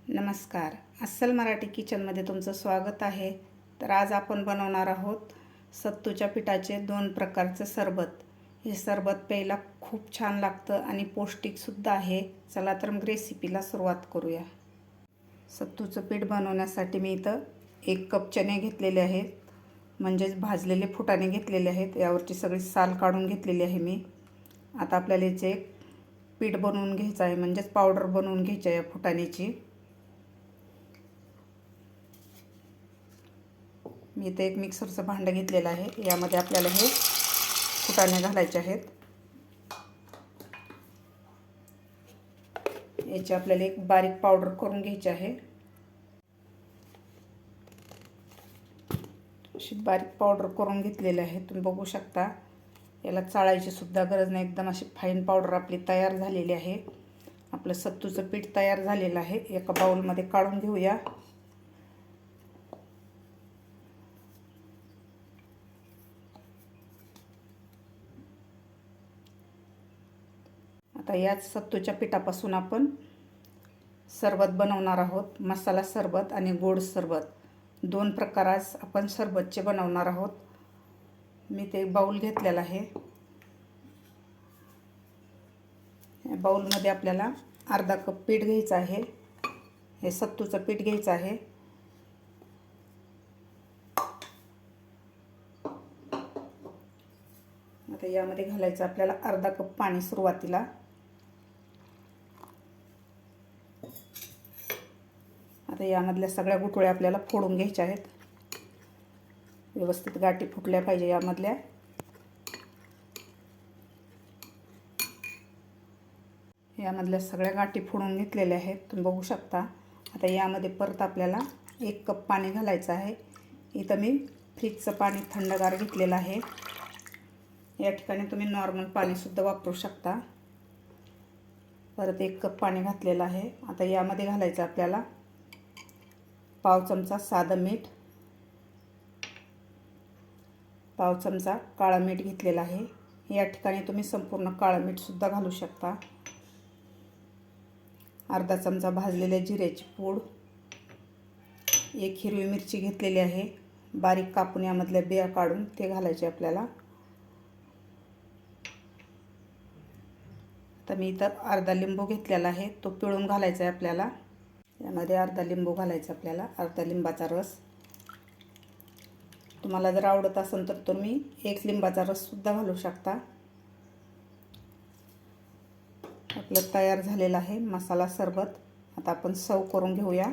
नमस्कार. अस्सल मराठी किचनमध्ये तुमचं स्वागत आहे. तर आज आपण बनवणार आहोत सत्तूच्या पिठाचे 2 प्रकारचं सरबत. हे सरबत प्यायला खूप छान लागतं आणि पौष्टिकसुद्धा आहे. चला तर मग रेसिपीला सुरुवात करूया. सत्तूचं पीठ बनवण्यासाठी मी इथं 1 कप चणे घेतलेले आहेत, म्हणजेच भाजलेले फुटाणे घेतलेले आहेत. यावरची सगळी साल काढून घेतलेली आहे मी. आता आपल्याला याचे पीठ बनवून घ्यायचं आहे, म्हणजेच पावडर बनवून घ्यायची आहे या फुटाण्याची. मी इथे एक मिक्सरचं भांडं घेतलेलं आहे. यामध्ये आपल्याला हे फुटाणे घालायचे आहेत. याची आपल्याला एक बारीक पावडर करून घ्यायची आहे. अशी बारीक पावडर करून घेतलेली आहे. तुम्ही बघू शकता. याला चाळायची सुद्धा गरज नाही. एकदम अशी फाईन पावडर आपली तयार झालेली आहे. आपलं सत्तूचं पीठ तयार झालेलं आहे. एका बाउलमध्ये काढून घेऊया. आता याच सत्तूच्या पिठापासून आपण सरबत बनवणार आहोत. मसाला सरबत आणि गोड सरबत 2 प्रकार आज आपण सरबतचे बनवणार आहोत. मी ते बाउल घेतलेला आहे. या बाउलमध्ये आपल्याला अर्धा कप पीठ घ्यायचं आहे. हे सत्तूचं पीठ घ्यायचं आहे. आता यामध्ये घालायचं आपल्याला अर्धा कप पाणी सुरुवातीला. आता यामधल्या सगळ्या गुठळ्या आपल्याला फोडून घ्यायच्या आहेत. व्यवस्थित गाठी फुटल्या पाहिजे यामधल्या. यामधल्या सगळ्या गाठी फोडून घेतलेल्या आहेत, तुम्ही बघू शकता. आता यामध्ये परत आपल्याला 1 कप पाणी घालायचं आहे. इथं मी फ्रीजचं पाणी थंडगार घेतलेलं आहे. या ठिकाणी तुम्ही नॉर्मल पाणीसुद्धा वापरू शकता. परत 1 कप पाणी घातलेलं आहे. आता यामध्ये घालायचं आपल्याला पाव चमचा साधं मीठ, पाव चमचा काळं मीठ घेतलेलं आहे. या ठिकाणी तुम्ही संपूर्ण काळं मीठसुद्धा घालू शकता. अर्धा चमचा भाजलेल्या जिऱ्याची पूड, 1 हिरवी मिरची घेतलेली आहे, बारीक कापून यामधल्या बिया काढून ते घालायचे आपल्याला. तर मी इथं अर्धा लिंबू घेतलेला आहे, तो पिळून घालायचा आहे आपल्याला. यामध्ये अर्धा लिंबू घालायचा आपल्याला, अर्धा लिंबाचा रस. तुम्हाला जर आवडत असेल तर तुम्ही 1 लिंबाचा रससुद्धा घालू शकता. आपलं तयार झालेलं आहे मसाला सरबत. आता आपण सर्व करून घेऊया.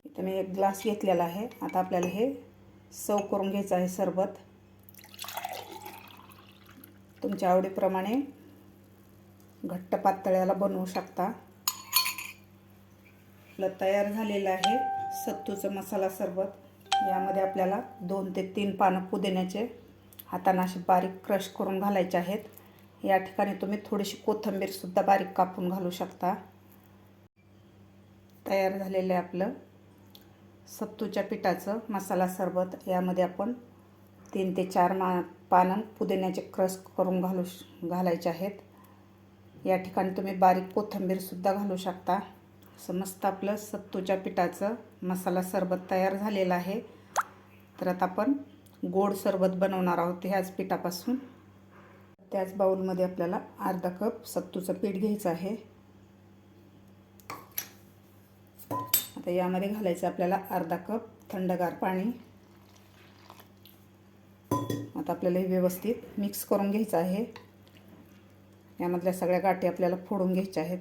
इथे मी 1 ग्लास घेतलेला आहे. आता आपल्याला हे सर्व करून घ्यायचं आहे सरबत. तुमच्या आवडीप्रमाणे घट्ट पातळ्याला बनवू शकता. आपलं तयार झालेलं आहे सत्तूचं मसाला सरबत. यामध्ये आपल्याला 2 ते 3 पानं पुदिन्याचे हाताने असे बारीक क्रश करून घालायचे आहेत. या ठिकाणी तुम्ही थोडीशी कोथिंबीरसुद्धा बारीक कापून घालू शकता. तयार झालेलं आहे आपलं सत्तूच्या पिठाचं मसाला सरबत. यामध्ये आपण 3 ते 4 पानं पुदिन्याचे क्रश करून घालायचे आहेत. या ठिकाणी तुम्ही बारीक कोथिंबीरसुद्धा घालू शकता. असं मस्त आपलं सत्तूच्या पिठाचं मसाला सरबत तयार झालेलं आहे. तर आता आपण गोड सरबत बनवणार आहोत ह्याच पिठापासून. त्याच बाउलमध्ये आपल्याला अर्धा कप सत्तूचं पीठ घ्यायचं आहे. आता यामध्ये घालायचं आपल्याला अर्धा कप थंडगार पाणी. आता आपल्याला हे व्यवस्थित मिक्स करून घ्यायचं आहे. यामधल्या सगळ्या गाठी आपल्याला फोडून घ्यायच्या आहेत.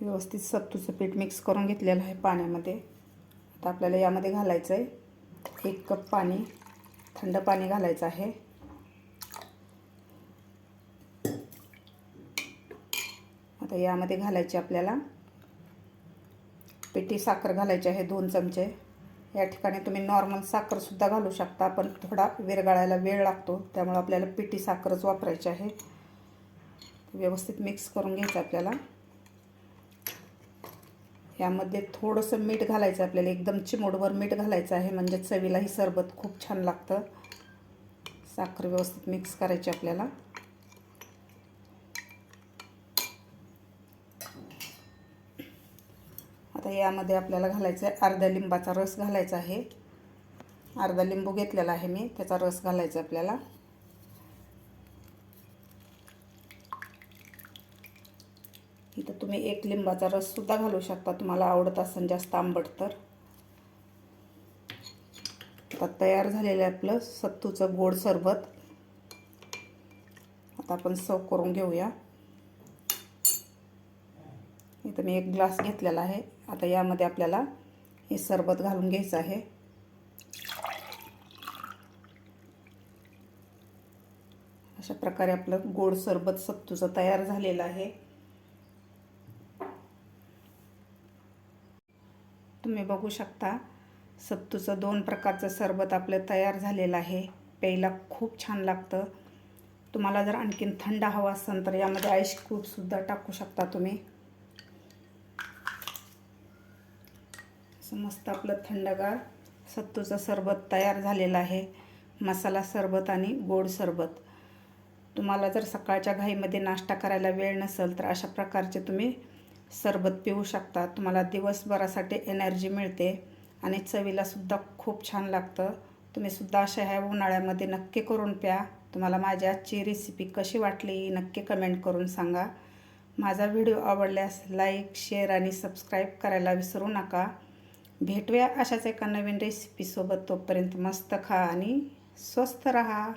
व्यवस्थित सत्तूचं पीठ मिक्स करून घेतलेलं आहे पाण्यामध्ये. आता आपल्याला यामध्ये घालायचं आहे 1 कप पाणी, थंड पाणी घालायचं आहे. आता यामध्ये घालायचे आपल्याला पिठी साखर घालायची आहे 2 चमचे. या ठिकाणी तुम्ही नॉर्मल साखरसुद्धा घालू शकता, पण थोडा विरघळायला वेळ लागतो, त्यामुळे आपल्याला पिठी साखरच वापरायची आहे. व्यवस्थित मिक्स करून घ्यायचं आपल्याला. यामध्ये थोडंसं मीठ घालायचं आपल्याला, एकदम चिमूटभर मीठ घालायचं आहे, म्हणजे चवीला ही सरबत खूप छान लागतं. साखर व्यवस्थित मिक्स करायची आपल्याला. आता यामध्ये आपल्याला घालायचं आहे अर्ध्या लिंबाचा रस घालायचा आहे. अर्धा लिंबू घेतलेला आहे मी, त्याचा रस घालायचा आपल्याला. इथं तुम्ही 1 लिंबाचा रस सुद्धा घालू शकता, तुम्हाला आवडत असेल जास्त आंबट तर. आता तयार झालेलं आहे आपलं सत्तूचं गोड सरबत. आता आपण सर्व करून घेऊया. इथं मी 1 ग्लास घेतलेला आहे. आता यामध्ये आपल्याला हे सरबत घालून घ्यायचं आहे. अशा प्रकारे आपलं गोड सरबत सत्तूचं तयार झालेलं आहे. तुम्ही बघू शकता सत्तूचं 2 प्रकारचं सरबत आपलं तयार झालेलं आहे. प्यायला खूप छान लागतं. तुम्हाला जर आणखीन थंड हवं असेल तर यामध्ये आईस क्यूबसुद्धा टाकू शकता तुम्ही. असं मस्त आपलं थंडगार सत्तूचं सरबत तयार झालेलं आहे. मसाला सरबत आणि गोड सरबत. तुम्हाला जर सकाळच्या घाईमध्ये नाश्ता करायला वेळ नसेल तर अशा प्रकारचे तुम्ही सरबत पिऊ शकता. तुम्हाला दिवसभरासाठी एनर्जी मिळते आणि चवीलासुद्धा खूप छान लागतं. तुम्हीसुद्धा अशा ह्या उन्हाळ्यामध्ये नक्की करून प्या. तुम्हाला माझी आजची रेसिपी कशी वाटली नक्की कमेंट करून सांगा. माझा व्हिडिओ आवडल्यास लाईक, शेअर आणि सबस्क्राईब करायला विसरू नका. भेटूया अशाच एका नवीन रेसिपीसोबत. तोपर्यंत मस्त खा आणि स्वस्थ रहा.